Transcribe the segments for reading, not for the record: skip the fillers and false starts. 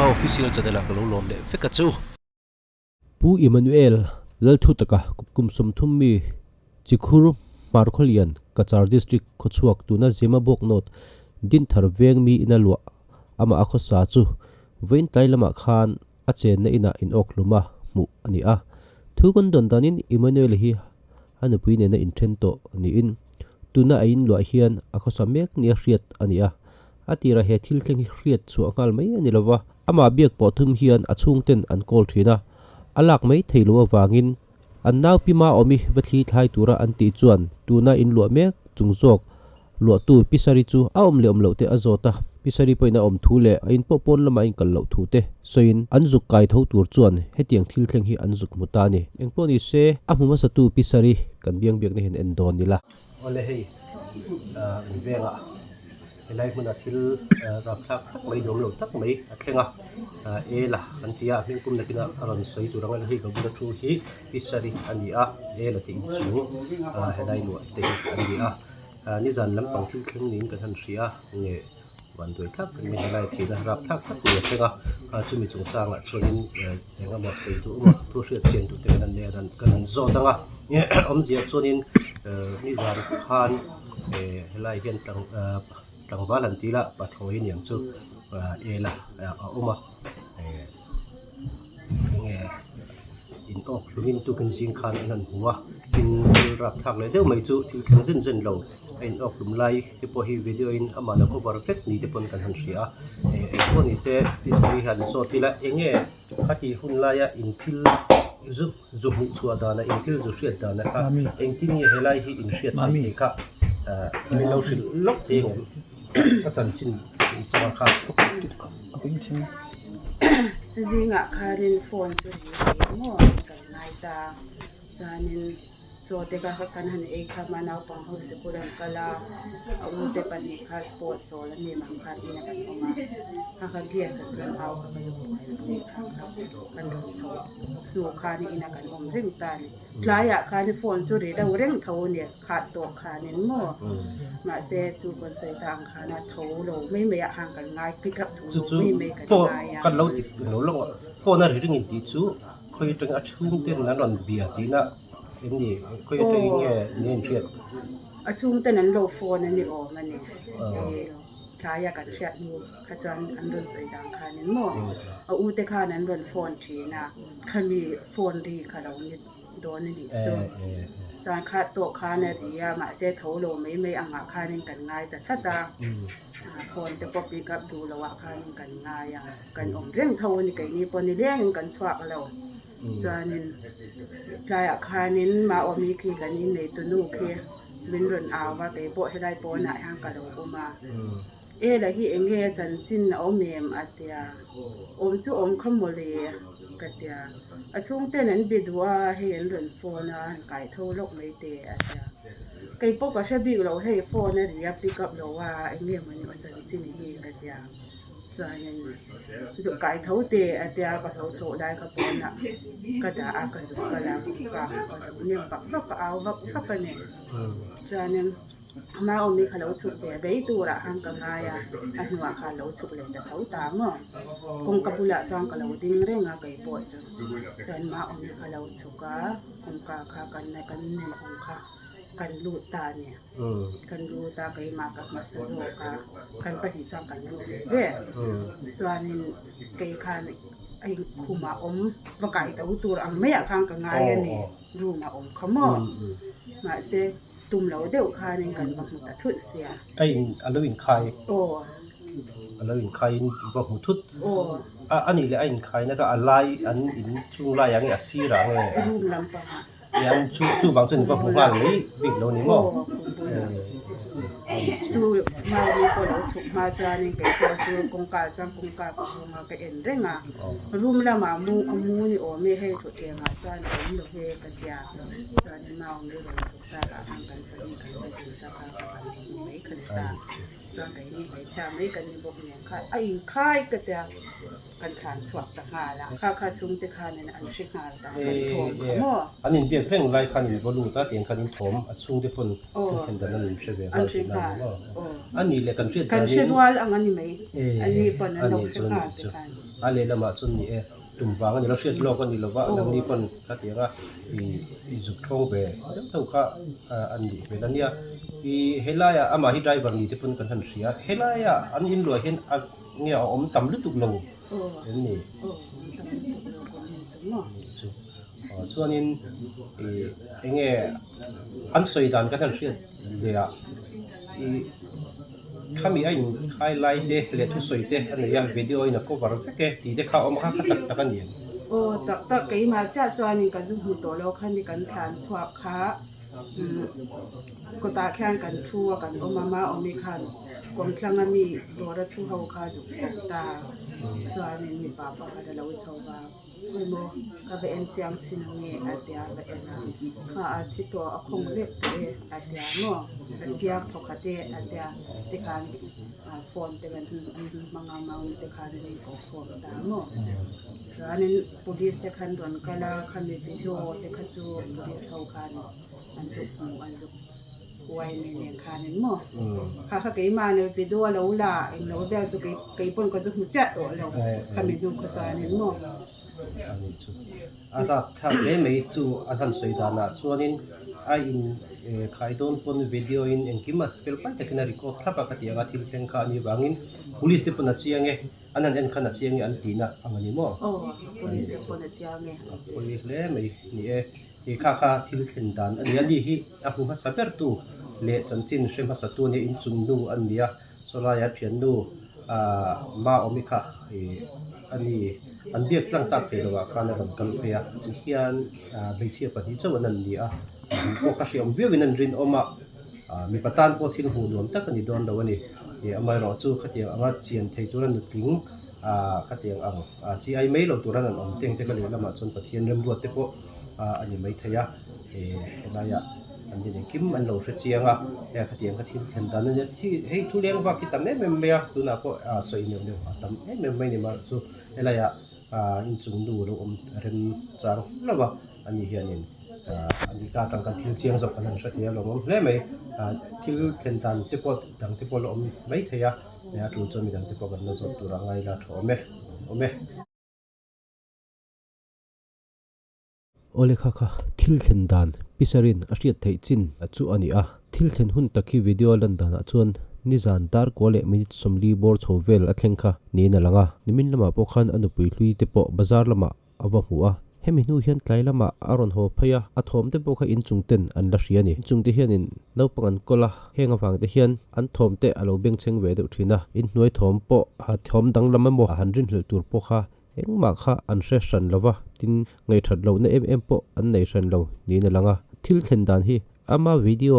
official chadela ka lo lom le fekachu pu Emmanuel lalthu taka kum som thum mi chikhuru markholian kachar district khochuak tuna zema bok not din thar veng mi ina lua ama akho sa chu vein tailama khan a chen na ina in okluma mu ani a thugon don danin Emmanuel hi anu puine na in thento ni in tuna ain lo hian akho samek ni riat ani a atira he thil thleng hi riat chu angal mai ani lova ama biak po thum hian achung ten an kol thina alak mai theilo wangin an naw pima omi vathli thlai tura an ti chuan tuna in lo mek chungzok lo tu pisari chu a om le om lo te azota pisari poina om thu le in popon lama in kal lo thu te soin an zuk kai tho tur chuan hetiang thil thleng hi an zuk muta ni engponi se a hmuma sa tu pisari kan biang biak ne hen en don nila ole hei venga helai huna thil rak thak mai dom lo tak mai athenga ela kan tia hmingkum nakina aron sei turanga hei ka buda thu hi pisari ani a ela ti chu helai lo te ani a ni zan lam pang thil thleng nin kan han ria nge wan doi thak mi helai thi na rak thak thak ni athenga chumi chung sanga chuanin enga mo sei tu mo thu hriat chen tu te kan le dan kan zo danga om zia chuanin ni zan khan helai hian tang balan tila pathoi niam chu ela oma nge in ok lumin tu kan sing khan an huwa in rap thak le deu mai chu thil khan zen zen lo in ok lum lai te po hi video in amana ko perfect ni te pon kan han ria ko ni se pisari han so tila enge khati hun la ya in thil zu mu chua da na in thil zu hriat da na ka eng tin ye helai hi in hriat ni ka in lo sil lok te ngom ka chan chin chang kha apin chin zinga kharin phone chu hi mo kan nai ta chanin so te ka kan han e kha mana pang ho se kuran kala au te pan ni kha sport so la ni mang kha ina kan ma ka gia sa kan au ka kan do so du kha ni ina kan om ring ta ni klaya kha ni phone chu re da reng tho ne kha to kha ni mo ma se tu kon sai tang kha na tho lo mai mai hang kan ngai pick up tu mai mai kan ngai ya kan lo ti lo phone na ring in ti chu khoi tang a chung ten na ron bia ti na ini khoi tang nge nen hriat a chung te nan lo phone ani o mani klaya kan hriat nu kha chan an ron sai tang kha ni mo a u te kha nan ron phone thi na khami phone ri kha lo ni do ni chu chan kha to kha na ri ya ma se tho lo mai mai anga kha nin kan ngai ta thata phone te pop pick up du lo wa kha nin kan ngai ya kan om reng tho ni kai ni pon ni leng kan swak lo chanin klaya kha nin ma omi ki kan ni nei tu nu khi min ron awa ke bo helai po na hang ka lo uma la hi enge chan chin na omem atia om chu om khamole katia achung te nan bidwa he en ron phone a kai tho lok mai te atia kai po ka shabi lo he phone na ria pick up lo wa enge mani o chan chin hi katia chanin zu kai tho te atia ka tho tho dai ka po na kada a ka zu ka la ka zu nem pak lok ka aw vak ka pa ne chanin ma omi kha lo chuk te bei tu ra hang ka nga ya a hnuwa kha lo chuk le ta thau ta mo kong ka pula chang ka lo ding renga kai po chu chen ma omi kha lo chuka kong ka kha kan na kan ne kong kha kan lu ta ne kan lu ta kai ma ka ma sa zo ka kan pa hi chang kan lu ve chuanin kai kha ni ai kuma om wa kai ta u tur ang me a khang ka nga ya ni ru ma om khamo ma se tum lo deu kha nin kan ba ta thut sia ai aloin khai o aloin khai ba hu thut o ani le ain khai na ka alai an in chung lai yang asira nge rum lam pa yang chu bang chen ba hu hal ni big lo ni mo chu ma ni ko lo chu ma cha ni ke ko chu kong ka chang kong ka pa ma ka en renga rum la ma mu amu ni o me he thu te ma cha ni lo he ka tia cha ni ma ong le lo chu ta ka ang kan pa ni kan ba chu ta ka mai kan ta cha kai ni mai cha mai kan ni bok ni kha ai khai ka tia kan khan chwak ta nga la kha chung te kha ni an shi nga ta kan thom mo anin biak pheng lai khan ni bolu ta tiang khan in thom achung te pon kan dan an she ve an shi nga ani le kan kan shi wal ang ani mai ani pon an lo shi nga te kan ale lama chun ni e tumwang ani lo hriat lok ani lova lam ni pon khatia i zuk thong ve dam thau kha an ni velania I helaya ama hi driver ni te pun kan han ria helaya an in lo hen a nge om tam lu tuk lo ni chuanin enge an soidan kan han hriat le a khami a in highlight te le thu soi te an ya video ina cover veke ti te kha om kha tak tak ani tak cái mà cha chuanin kan zu hu to lo khan ni kan than chhuak khaก็ตาแข่งกันทั่วกันโอมาโอมิคันกวมคลังมีรอระชูเฮาคาจุตาชวานิมีปาปะกะเราชาวบาเมื่อโมกะเบนจังสินเงอาเตียเบเอนาข้าอาทิตัวอคงเวกเตอาเตียโมอาเจียกทกะเตอาเตียติคานฟอนเตกันมังงามาอุเตคานนี่ก็ฟอนตาโมชวานิ police เตคันดอนกะลาคันมีวิดีโอเตคจู police เฮาคานอันจุไว้ในเนียงคานี่มั้งค่ะเกี่ยมาในวิดีโอเราละเองเราแบบจะเกี่ยปนก็จะหุ่นจัดตัวเราทำให้ดูกระจายนี่มั้งอันนี้จุอันนั้นถ้าไม่จูอันนั้นสวยดานะส่วนนี้ไอ้อินใครโดนปนวิดีโออินเองกิมต์เป็นไปแต่ขณะรีคอร์ดครับปกติอาทิตย์เพ่งข้านี่บางอิน police ที่ปนเชียงเงอันนั้นเองขณะเชียงเงอันตีน่ะอันนี้มั้งpolice ที่ปนเชียงเงpolice เลยไม่นี่ข้าที่เห็นดานอันนี้ที่อาภูมิสัพย์ตัวเละจันจินเชื่อมสัตว์ตัวนี้อินจุนดูอันนี้โซลายาเพียนดูมาอมิค่ะอันนี้อันเบียกตั้งตาเปลือกการนำกันเปียจะเขียนใบเชียปฏิเจ้าวันนั้นดีพวกข้าเชื่อมเวียวินันรินออกมามีประธานพวกที่หูนวมตั้งกันดีโดนแล้ววันนี้ไม่รอจู่ขัดยังอ่างเชียนไทยตัวนั้นถึงขัดยังจีไอไม่เราตัวนั้นอมเต็งเทกันเลยละมาจนประเทศเริ่มรวดเตปอันนี้ไม่ทยาอะไรอันนี้กิมอันเราเชียงขัดยังขัดที่เห็นตอนนั้นที่ให้ทุเรียนว่าคิดทำเนี่ยไม่ตัวน่ะก็สวยเนี่ยทำไม่เนี่ยมาจู่อะไรอินจุงดูเราเรียนจางแล้วว่าอันนี้เฮียนี่อันนี้การตั้งกันที่เชียงจบกันนั่นสักทีเราไม่ไม่ที่เห็นตอนที่พอดังที่พอเราไม่ทยาเนี่ยรู้จนมีดังที่พอกันนั่นจบตัวร่างไงล่ะโอเมโอเลค่ะค่ะทิลเข็นดานพิซารินอาเซียไทยจินจู่อันนี้ทิลเข็นหุ่นตะกี้วิดีโอลันดานจวนนิจานดาร์กวอลเลมินิสมลีบอร์โชเวลอัตเลงค่ะนี่นั่นละนิมินละมาพวกขันอนุปุยลุยเตปบาซาร์ละมาอวหัวเฮมินูเฮียนไกลละมาอารอนโฮพยาอัฐมเตปบค่ะอินจุงเต็นอันละเสียนี่จุงเตเฮียนินเลาปังอันก็ละเฮงฟังเตเฮียนอันทมเตอโลเบงเชงเวเดอุทินะอินหน่วยทมปอหัดทมดังละมาโมหันรินเหลตัวปอค่ะเอ็งมาค่ะอันเซชันละวะตินไงถัดเราในปออันในชันเรานี่นั่นละทิลเข็นดานฮีอามาวิดีโอ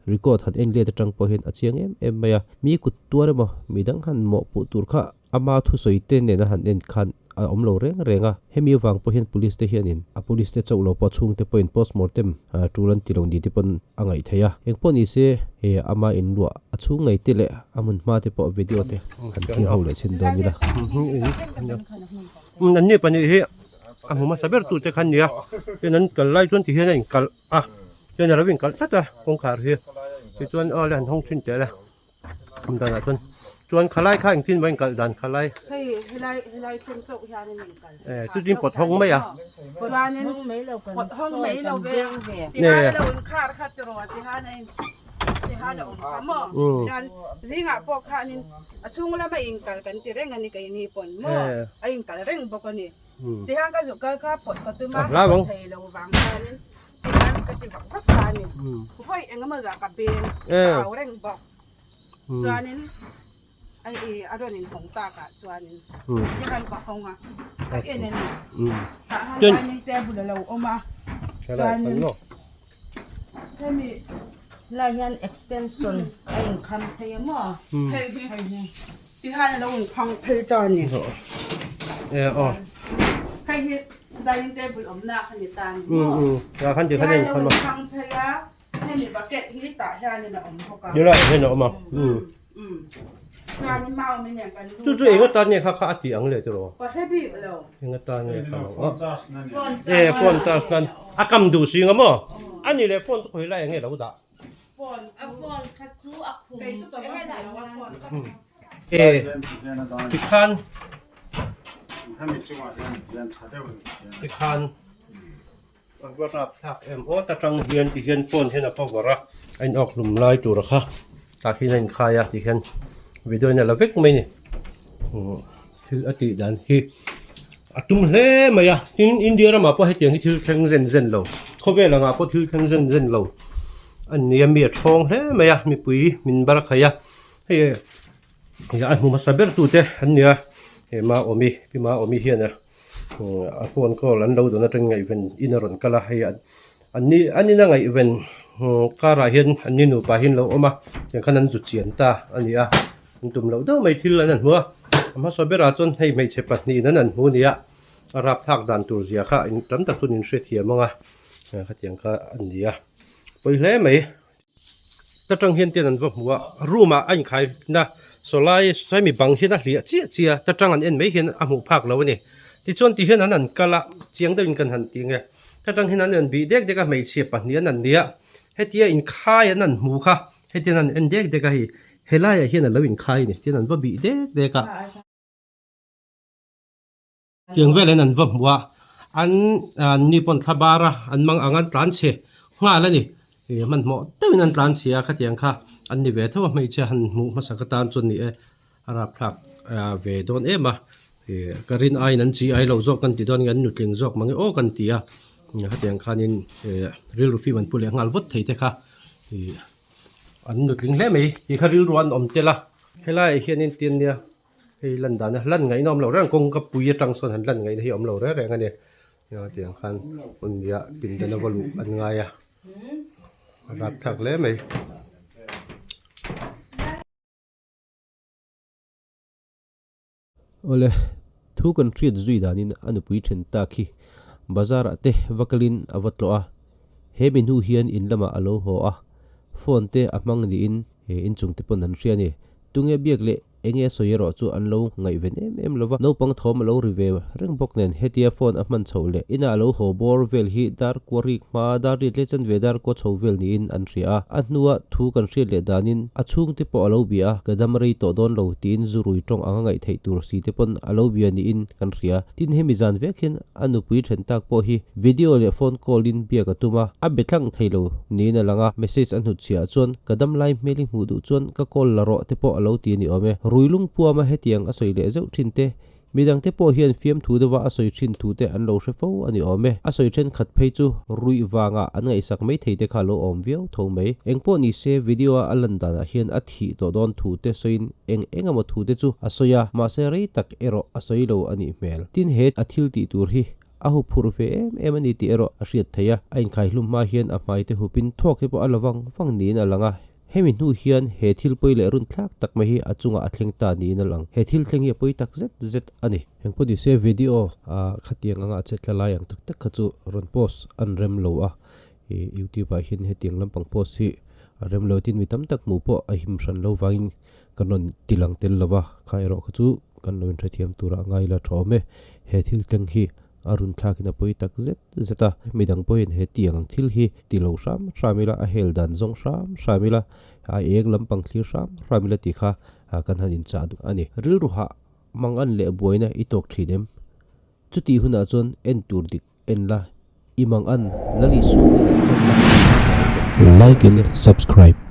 record han en le ta tang po hen achiang maya mi kut tuar ma midang han mo pu tur kha ama thu soite ne na han en khan omlo renga hemi wang po hen police te hianin a police te chawlo po chung te point post mortem tulan tilong di te pon angai thaya engpon ni se he ama in lua achung ngai te le amun ma te po video te han thi ho le chen don ni la nan ni pani he amuma saber tu te khan nia nan kal lai chon ti hian kal cho nên làวิ่งกันชัดเลยคงขาดที่ชวนเล่นห้องชิ้นเจ๋เลยมันตอนนั้นชวนขลายข้างทิ้งไว้กันดันขลายให้ไล่ขึ้นโต๊ะยาในหนึ่งกันจุดจริงปวดห้องไหมปวดวันนี้ปวดห้องไม่เราเบี้ยที่ห้าเราขาดตลอดที่ห้าเราหม้อดันสิ่งพวกข้านี่ช่วงเราไปอิงกันที่เร่งอันนี้กันนี่ปนหม้ออิงกันเร่งบอกกันนี่ที่ห้าก็อยู่ก็ข้าปวดก็ตัวมาเราวางกันนี่ก็จะแบบพักการนี่ไฟเองก็มาจากกับเบนเอาเร่งบอกส่วนนี้ไอ้อารมณ์นี้ของตากะส่วนนี้ยังไงบอกของอ่ะไอ้เนี่ยจนมีแต่บุญเราเอามาส่วนนี้ถ้ามีลายยัน extension ไอ้คำเพย์มั้งให้ที่ห้าเราพังเพย์ตอนนี้ให้ได้ยินแต่บุญอมนาขณิตานี่แล้วขั้นเดียวขั้นเองขั้นมาทางพยาให้มีบักเก็ตที่ตาชานี่นะอมพกกันเดี๋ยวเลยให้หนูมาชานี่เมาไม่เนี่ยกันจู่ๆเองก็ตอนนี้ข้าอัดปีอังเลยตัวประเทศพี่เราเองก็ตอนนี้เขาฟอนตากันกำดูสิงมั้งอันนี้เลยฟอนจะคุยอะไรอย่างเงี้ยเราด่าฟอนคัดจูคุมที่ขั้น他们今晚人查掉了。 ที่คันก็รับทักโอ้ตาจังเฮียนที่เฮียนปนเฮียนก็ว่าไอ้ออกหลุมลายตัวละค่ะตาขี้นั่นขายที่เฮียนวิดีโอเนี่ยละเวกไหมนี่ที่อดีตนั้นที่ตุ้มเล่มาอ่ะอินเดียเรามาพอให้เตียงที่ที่แข่งเซนเราเขาเวลางาพอที่แข่งเซนเราอันนี้มีทองเล่มาอ่ะมีปุ๋ยมีบาร์ขยะเฮ้ยอย่ามุมาสับเบอร์ตัวเตะอันเนี้ยมาอมีพี่มาอมีเฮียนะโฟนก็ลันเราตัวนั้นเป็นไงเป็นอินรอนก็ละให้อันนี้นั่งไงเป็นการเห็นอันนี้หนูไปเห็นเราออกมาอย่างขนาดจุดเฉียนตาอันนี้ตุ้มเราเด้อไม่ทิ้งแล้วนั่นหัวมาสอบเบราจนให้ไม่เจ็บปวดนี่นั่นหัวนี้รับทักดันตัวเสียค่ะอินตั้มตักตัวนินเสียเทียมั้งขัดยังก็อันนี้ไปเลยไหมถ้าจังเห็นเตียนนั่นว่าหัวรู้มาอันใครนะสลายใช้มีบางเห็นนะเหลี่ยเจียถ้าจังอันเอ็นไม่เห็นอาหูพักแล้วนี่ที่จนที่เห็นนั้นก็ละเจียงได้ยินกันหันตีไงถ้าจังเห็นนั้นบีเด็กก็ไม่เสียปนนี้นั่นเดียให้เตียอินค่ายนั่นหมูค่ะให้เตียนั้นเอ็นเด็กก็ให้ไล่เห็นนั่นแล้วอินค่ายนี่เตียนั้นว่าบีเด็กก็เจียงเวลนั้นว่าอันนี่ปนทบาระอันมังอันตันเชง่ายแล้วนี่มันเหมาะแต่วินันตันเสียขัดยังค่ะอันนี้เวทว่าไม่ใช่หันหมูมาสักตานจนนี่รับทักเวดอนมากรินไอนั้นจีไอเราจอกกันติดอนกันหนุดเลียงจอกมังโอ้กันตีขัดยังค่ะนี่ริลฟีมันพูดเลี้ยงงานวัดไทยแต่ค่ะอันหนุดเลียงเล่ไหมที่ข้าริลรวนอมเจล่ะให้ไล่เขียนนี่เตียนเนี่ยให้ลันดานนะลันไงน้อมเราเรื่องกงกับปุยจังส่วนหันลันไงที่อมเราเรื่องกันเนี่ยเตียงคันมันเยอะกินแต่นวลุอันไงรับทักเล่ไหมโอเลทุกันเทียดจุยดานินอนุปุยเชนตาคีบาซาระเตวักลินอวัตโลอาเฮบินหูเฮียนอินละมาอโลโฮอาฟอนเตอมังดีอินจุงเตปนันเชียนี่ตุงเอเบียกเลเองสอยรอจูอันโลไงเวนลวะโนปังทอมโลรีเวลเรื่องบกเนนเฮติอาฟอนอัมันโชเลอินาโลโฮบอร์เวลฮีดาร์กวริกมาดาริเลจันเวดาร์ก็โชเวลนี่อินอันเรียอันนัวทุกันเรียเลดานินอัชุงเตปอโลเบียกระดามรีโตดอนโลตีนจูรุยตรงอ่างไงไทยตูรสีเตปนอโลเบียนี่อินกันเรียตินเฮมิจานเวกินอนุปุยเชนตักโปฮีวิดีโอเลฟอนคอลินเบียกตุมาอับเบทังไทยโลนี่นั่นละงะเมสเซจอันหุดเสียจวนกระดามไลน์เมลิงหูดูจวนก็คอลละรอเตปอโลตีนี่อเมรุยลุงปัวมาเฮตียงอสอยเลเจ้าทินเตมีดังเตปอเฮียนฟิมทูเดว่าอสอยทินทูเตอันโลเชฟอันนี้อเมอสอยเชนขัดเพยจูรุยวางะอันไงสักไม่เทเตคาโลอมเวียวทงไม่เอ็งปอนี่เซวิดีโออัลลันดานะเฮียนอัฐิตัวดอนทูเตสอยน์เอ็งมาทูเตจูอสอยมาเซรีตักเอโรอสอยโลอันนี้เมลตินเฮดอธิลติตูร์ฮีอาหูพูร์เฟมันนี่ติเอโรอเรียดเทียไอ้ไข่ลุมมาเฮียนอภัยเตหูปินทอกเฮปออัลวังฟังนี้นั่นละงะเฮมินหูเฮียนเฮทิลปอยเลรุนทักตักไม่ฮีอจุงอัดเล็งตานี้นั่นหลังเฮทิลเล็งเฮปอยตักเจ็ดอันนี้เฮงพอดีเซวิดีโอขัดยังอ่ะเจ็ดละลายอย่างตักขจูรุนโพสอันเร็มโลยูทูบไปเห็นเฮตียงลำปังโพสฮีเร็มโลตินมีตั้มตักหมู่ปอหิมชันโลวายินกันนนติลังเตลละวะใครรอขจูกันนนเทียมตัวร่างไงละทอมเฮทิลเล็งฮีอารุณทักนับปอยตักเจ็ดไม่ดังปอยเฮตียงทิลฮีติโลสามมิลาเฮลดันซงสามมิลาเอกลำปังคลีสามมิลาติขากันหันอินจัดอันนี้ริลรุหะมังอันเละบวยนะอิตอกทีเดมจุดที่หุ่นอาจนเอ็นตูดิกเอ็นละอิมังอันลลิสู Like and subscribe